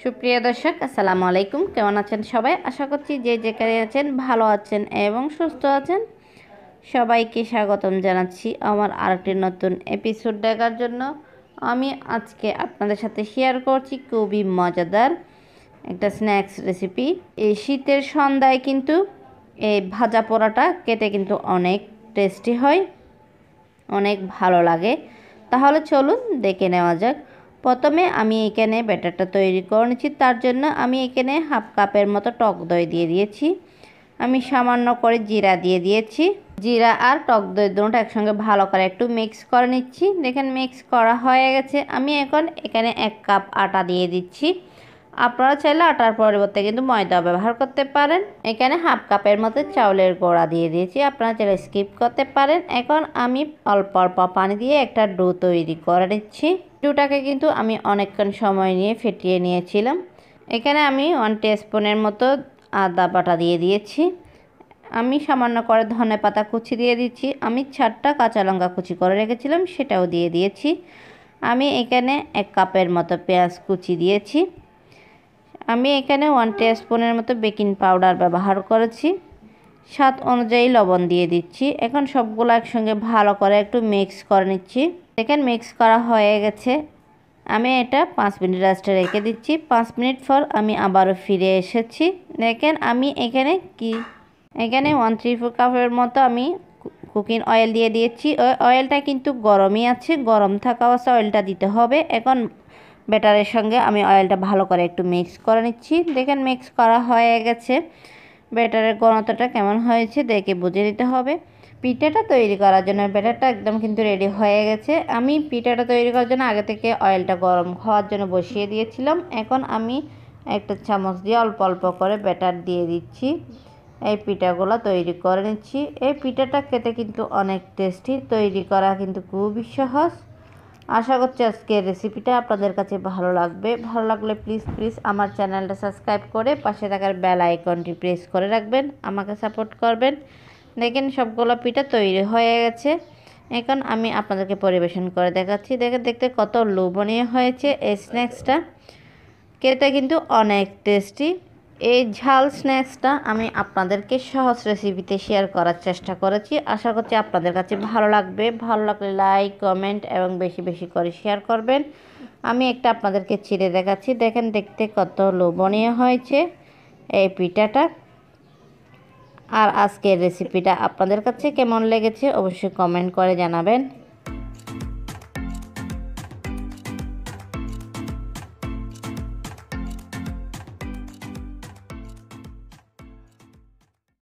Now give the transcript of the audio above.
সুপ্রিয় দর্শক আসসালামু আলাইকুম, কেমন আছেন সবাই? আশা করছি যে যেখানে আছেন ভালো আছেন এবং সুস্থ আছেন। সবাইকে স্বাগতম জানাচ্ছি আমার আরেকটি নতুন এপিসোড দেখার জন্য। আমি আজকে আপনাদের সাথে শেয়ার করছি খুবই মজাদার একটা স্ন্যাক্স রেসিপি। এই শীতের সন্ধ্যায় কিন্তু এই ভাজা পোড়াটা খেতে কিন্তু অনেক টেস্টি হয়, অনেক ভালো লাগে। তাহলে চলুন দেখে নেওয়া যাক। প্রথমে আমি এখানে ব্যাটারটা তৈরি করে নিচ্ছি। তার জন্য আমি এখানে হাফ কাপের মতো টক দই দিয়ে দিয়েছি। আমি সামান্য করে জিরা দিয়ে দিয়েছি। জিরা আর টক দই দুটো একসঙ্গে ভালো করে একটু মিক্স করে নিচ্ছি। দেখেন মিক্স করা হয়ে গেছে। আমি এখন এখানে 1 কাপ আটা দিয়ে দিচ্ছি। আপনারা চাইলে আটার পরিবর্তে কিন্তু ময়দা ব্যবহার করতে পারেন। এখানে হাফ কাপের মতো চাউলের গুঁড়া দিয়ে দিয়েছি, আপনারা চাইলে স্কিপ করতে পারেন। এখন আমি অল্প অল্প পানি দিয়ে একটা ডো তৈরি করে নিচ্ছি। ডোটাকে কিন্তু আমি অনেকক্ষণ সময় নিয়ে ফেটিয়ে নিয়েছিলাম। এখানে আমি 1 টিস্পুনের মতো আদা বাটা দিয়ে দিয়েছি। আমি সামান্য করে ধনেপাতা কুচি দিয়ে দিচ্ছি। আমি 4টা কাঁচা লঙ্কা কুচি করে রেখেছিলাম, সেটাও দিয়ে দিয়েছি। আমি এখানে 1 কাপের মতো পেঁয়াজ কুচি দিয়েছি। আমি এখানে 1 টিস্পুনের মতো বেকিং পাউডার ব্যবহার করেছি। স্বাদ অনুযায়ী লবণ দিয়ে দিচ্ছি। এখন সবগুলো একসঙ্গে ভালো করে একটু মিক্স করে নিচ্ছি। দেখেন মিক্স করা হয়ে গেছে। আমি এটা 5 মিনিট রেস্টে রেখে দিচ্ছি। 5 মিনিট পর আমি আবারও ফিরে এসেছি। দেখেন আমি এখানে 1/3 কাপের মতো আমি কুকিং অয়েল দিয়ে দিয়েছি। ওই অয়েলটা কিন্তু গরমই আছে, গরম থাকা অবস্থায় অয়েলটা দিতে হবে। এখন ব্যাটারের সঙ্গে আমি অয়েলটা ভালো করে একটু মিক্স করে নিচ্ছি। দেখেন মিক্স করা হয়ে গেছে। ব্যাটারের ঘনত্বটা কেমন হয়েছে দেখে বুঝে নিতে হবে। পিঠাটা তৈরি করার জন্য ব্যাটারটা একদম কিন্তু রেডি হয়ে গেছে। আমি পিঠাটা তৈরি করার জন্য আগে থেকে অয়েলটা গরম হওয়ার জন্য বসিয়ে দিয়েছিলাম। এখন আমি একটা চামচ দিয়ে অল্প অল্প করে ব্যাটার দিয়ে দিচ্ছি। এই পিঠাগুলো তৈরি করে নিচ্ছি। এই পিঠাটা খেতে কিন্তু অনেক টেস্টি, তৈরি করা কিন্তু খুবই সহজ। আশা করছি আজকের রেসিপিটা আপনাদের কাছে ভালো লাগবে। ভালো লাগলে প্লিজ আমার চ্যানেলটা সাবস্ক্রাইব করে পাশে থাকার বেল আইকনটি প্রেস করে রাখবেন, আমাকে সাপোর্ট করবেন। দেখেন সবগুলো পিঠা তৈরি হয়ে গেছে। এখন আমি আপনাদেরকে পরিবেশন করে দেখাচ্ছি। দেখেন দেখতে কত লোভনীয় হয়েছে এই স্ন্যাক্সটা, খেতে কিন্তু অনেক টেস্টি। এই ঝাল স্ন্যাক্সটা আমি আপনাদেরকে সহজ রেসিপিতে শেয়ার করার চেষ্টা করেছি। আশা করছি আপনাদের কাছে ভালো লাগবে। ভালো লাগলে লাইক, কমেন্ট এবং বেশি বেশি করে শেয়ার করবেন। আমি একটা আপনাদেরকে ছিঁড়ে দেখাচ্ছি। দেখেন দেখতে কত লোভনীয় হয়েছে এই পিঠাটা। আর আজকের রেসিপিটা আপনাদের কাছে কেমন লেগেছে অবশ্যই কমেন্ট করে জানাবেন।